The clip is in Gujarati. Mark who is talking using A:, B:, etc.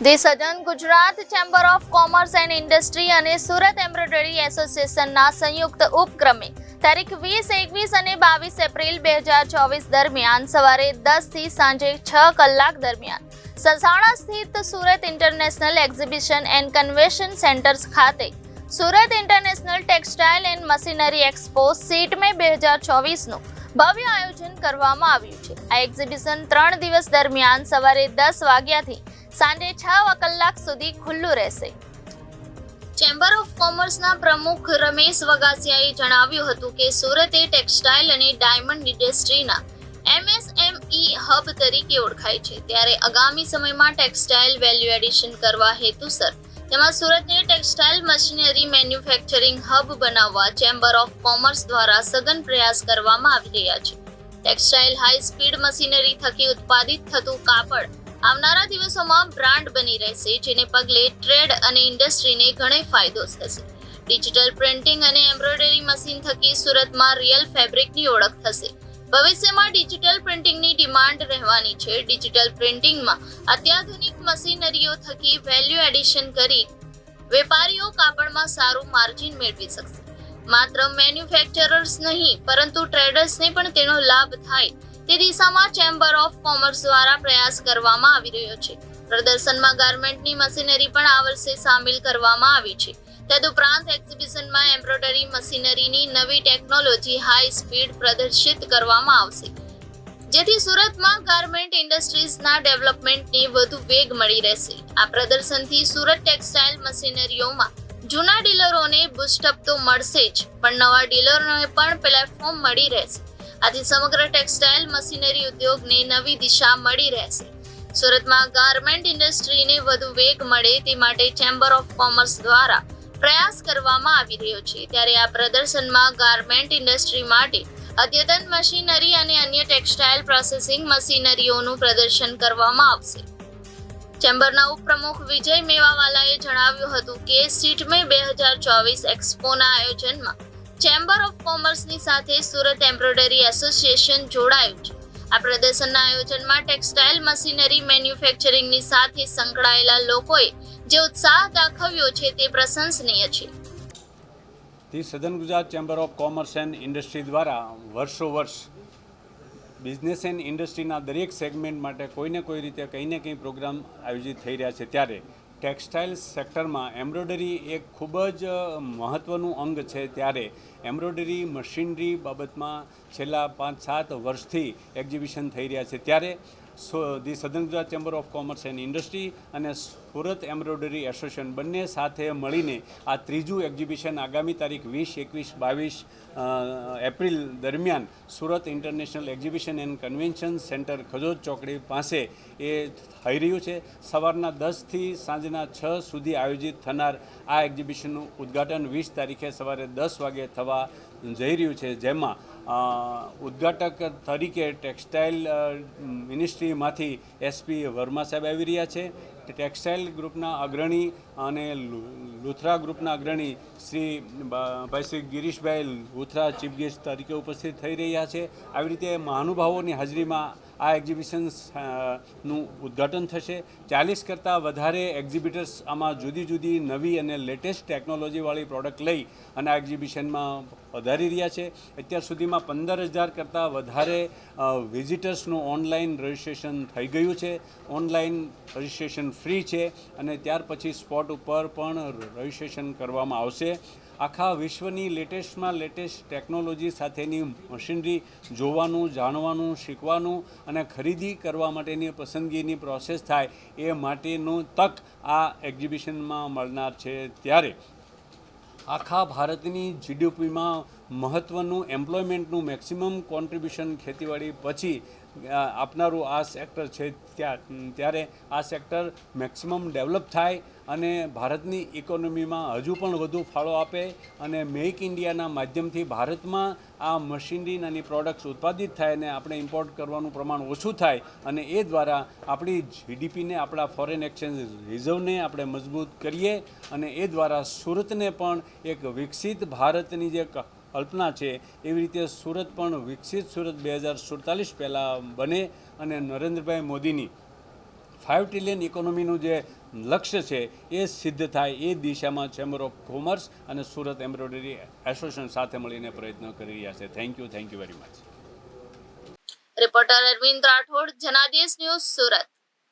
A: The southern Gujarat chamber of commerce and industry અને સુરત એમ્બ્રોઇડરી એસોસિએશનના સંયુક્ત ઉપક્રમે તારીખ 20, 21 અને 22 એપ્રિલ 2024 દરમિયાન સવારે 10 થી સાંજે 6 કલાક દરમિયાન સસાણા સ્થિત Surat international exhibition and convention centers ખાતે Surat international textile and machinery expo SITME 2024નું ભવ્ય આયોજન કરવામાં આવ્યું છે। આ એક્ઝિબિશન 3 દિવસ દરમિયાન સવારે 10 વાગ્યાથી સાંજે 6 કલાક સુધી ખુલ્લું રહેશે। ચેમ્બર ઓફ કોમર્સના પ્રમુખ રમેશ વગાસિયાએ જણાવ્યું હતું કે સુરત એ ટેક્સટાઇલ અને ડાયમંડ ઇન્ડસ્ટ્રીના MSME હબ તરીકે ઓળખાય છે, ત્યારે આગામી સમયમાં ટેક્સટાઇલ વેલ્યુ એડિશન કરવા હેતુસર તેમાં સુરતને ટેક્સટાઇલ મશીનરી મેન્યુફેક્ચરિંગ હબ બનાવવા ચેમ્બર ઓફ કોમર્સ દ્વારા સઘન પ્રયાસ કરવામાં આવી રહ્યા છે। ટેક્સટાઇલ હાઈ સ્પીડ મશીનરી થકી ઉત્પાદિત થતું કાપડ આવનારા દિવસોમાં બ્રાન્ડ બની રહેશે, જેને પગલે ટ્રેડ અને ઇન્ડસ્ટ્રીને ઘણો ફાયદો થશે। ડિજિટલ પ્રિન્ટિંગ અને એમ્બ્રોઇડરી મશીન થકી સુરતમાં રિયલ ફેબ્રિકની ઓળખ થશે। ભવિષ્યમાં ડિજિટલ પ્રિન્ટિંગની ડિમાન્ડ રહેવાની છે। ડિજિટલ પ્રિન્ટિંગમાં અત્યાધુનિક મશીનરીઓ થકી વેલ્યુ એડિશન કરી વેપારીઓ કાપડમાં સારું માર્જિન મેળવી શકશે। માત્ર મેન્યુફેક્ચરર્સ નહીં પરંતુ ટ્રેડર્સને પણ તેનો લાભ થાય તે દિશામાં ચેમ્બર ઓફ કોમર્સ દ્વારા પ્રયાસ કરવામાં આવી રહ્યો છે। પ્રદર્શનમાં ગાર્મેન્ટની મશીનરી પણ આ વર્ષે સામેલ કરવામાં આવી છે। તદુપરાંત એક્ઝિબિશનમાં એમ્બ્રોઇડરી મશીનરીની નવી ટેકનોલોજી હાઈ સ્પીડ પ્રદર્શિત કરવામાં આવશે, જેથી સુરતમાં ગાર્મેન્ટ ઇન્ડસ્ટ્રીઝના ડેવલપમેન્ટને વધુ વેગ મળી રહેશે। આ પ્રદર્શનથી સુરત ટેક્સટાઇલ મશીનરીઓમાં જૂના ડીલરોને બૂસ્ટઅપ તો મળશે જ, પણ નવા ડીલરોને પણ પ્લેટફોર્મ મળી રહેશે। આથી સમગ્ર ટેક્સટાઇલ મશીનરી ઉદ્યોગને નવી દિશા મળી રહેશે। સુરતમાં ગાર્મેન્ટ ઇન્ડસ્ટ્રીને વધુ વેગ મળે તે માટે ચેમ્બર ઓફ કોમર્સ દ્વારા પ્રયાસ કરવામાં આવી રહ્યો છે, ત્યારે આ પ્રદર્શનમાં ગાર્મેન્ટ ઇન્ડસ્ટ્રી માટે અદ્યતન મશીનરી અને અન્ય ટેક્સટાઇલ પ્રોસેસિંગ મશીનરીઓનું પ્રદર્શન કરવામાં આવશે। ચેમ્બરના ઉપપ્રમુખ વિજય મેવાવાલાએ જણાવ્યું હતું કે સીટમે 2024 એક્સપોના આયોજનમાં ચેમ્બર ઓફ કોમર્સની સાથે સુરત એમ્બ્રોઇડરી એસોસિએશન જોડાયું છે। આ પ્રદર્શનના આયોજનમાં ટેક્સટાઇલ મશીનરી મેન્યુફેક્ચરિંગની સાથે સંકળાયેલા લોકોએ જે ઉત્સાહ દાખવ્યો છે તે પ્રશંસનીય છે।
B: The southern Gujarat chamber of commerce and industry દ્વારા વર્ષોવર્ષ બિઝનેસ એન્ડ ઇન્ડસ્ટ્રીના દરેક સેગમેન્ટ માટે કોઈને કોઈ રીતે કંઈ ને કંઈ પ્રોગ્રામ આયોજિત થઈ રહ્યા છે, ત્યારે ટેક્સટાઇલ સેક્ટરમાં એમ્બ્રોઇડરી એક ખૂબ જ મહત્ત્વનું અંગ છે। ત્યારે એમ્બ્રોઇડરી મશીનરી બાબતમાં છેલ્લા 5-7 વર્ષથી એક્ઝિબિશન થઈ રહ્યા છે, ત્યારે the southern Gujarat chamber of commerce and industry અને સુરત એમ્બ્રોઇડરી એસોસિએશન બંને સાથે મળીને આ ત્રીજું એક્ઝિબિશન આગામી તારીખ 20, 21, 22 એપ્રિલ દરમિયાન Surat international exhibition and convention centre Khajod ચોકડી પાસે એ થઈ રહ્યું છે। સવારના 10 થી સાંજના 6 સુધી આયોજિત થનાર આ એક્ઝિબિશનનું ઉદ્ઘાટન 20 તારીખે સવારે 10 વાગે થવા જઈ રહ્યું છે, જેમાં ઉદ્ઘાટક તરીકે ટેક્સટાઇલ મિનિસ્ટ્રીમાંથી એસપી વર્મા સાહેબ આવી રહ્યા છે। ટેક્સટાઇલ ગ્રુપના અગ્રણી અને લુથરા ગ્રુપના અગ્રણી શ્રી ગિરીશભાઈ લુથરા ચીફ ગેસ્ટ તરીકે ઉપસ્થિત થઈ રહ્યા છે। આવી રીતે મહાનુભાવોની હાજરીમાં આ એક્ઝિબિશનનું ઉદ્ઘાટન થશે। 40 કરતાં વધારે એક્ઝિબિટર્સ આમાં જુદી જુદી નવી અને લેટેસ્ટ ટેકનોલોજીવાળી પ્રોડક્ટ લઈ અને આ એક્ઝિબિશનમાં વધારી રહ્યા છે। અત્યાર સુધીમાં 15,000 કરતાં વધારે વિઝિટર્સનું ઓનલાઈન રજિસ્ટ્રેશન થઈ ગયું છે। ઓનલાઈન રજિસ્ટ્રેશન ફ્રી છે અને ત્યાર પછી સ્પોટ ઉપર પણ રજિસ્ટ્રેશન કરવામાં આવશે। આખા વિશ્વની લેટેસ્ટમાં લેટેસ્ટ ટેકનોલોજી સાથેની મશીનરી જોવાનું, જાણવાનું, શીખવાનું અને ખરીદી કરવા માટેની પસંદગીની પ્રોસેસ થાય એ માટેનું તક આ એક્ઝિબિશનમાં મળનાર છે। ત્યારે આખા ભારતની જીડીપીમાં મહત્ત્વનું એમ્પ્લોયમેન્ટનું મેક્સિમમ કોન્ટ્રીબ્યુશન ખેતીવાડી પછી આપનારું આ સેક્ટર છે, ત્યારે આ સેક્ટર મેક્સિમમ ડેવલપ થાય અને ભારતની ઇકોનોમીમાં હજુ પણ વધુ ફાળો આપે અને મેક ઇન્ડિયાના માધ્યમથી ભારતમાં આ મશીનરીની પ્રોડક્ટ્સ ઉત્પાદિત થાય અને આપણે ઇમ્પોર્ટ કરવાનું પ્રમાણ ઓછું થાય અને એ દ્વારા આપણી જીડીપીને, આપણા ફોરેન એક્સચેન્જ રિઝર્વને આપણે મજબૂત કરીએ અને એ દ્વારા સુરતને પણ એક વિકસિત ભારતની જે કલ્પના છે એવી રીતે સુરત પણ વિકસિત સુરત 2047 પહેલાં બને અને નરેન્દ્રભાઈ મોદીની 5 ટ્રિલિયન ઇકોનોમીનું જે લક્ષ્ય છે એ સિદ્ધ થાય એ દિશામાં ચેમ્બર ઓફ કોમર્સ અને સુરત એમ્બ્રોઇડરી એસોસિએશન સાથે મળીને પ્રયત્નો કરી રહ્યા છે. Thank you very much.
A: Reporter Arvind Rathod, Janadesh news, Surat.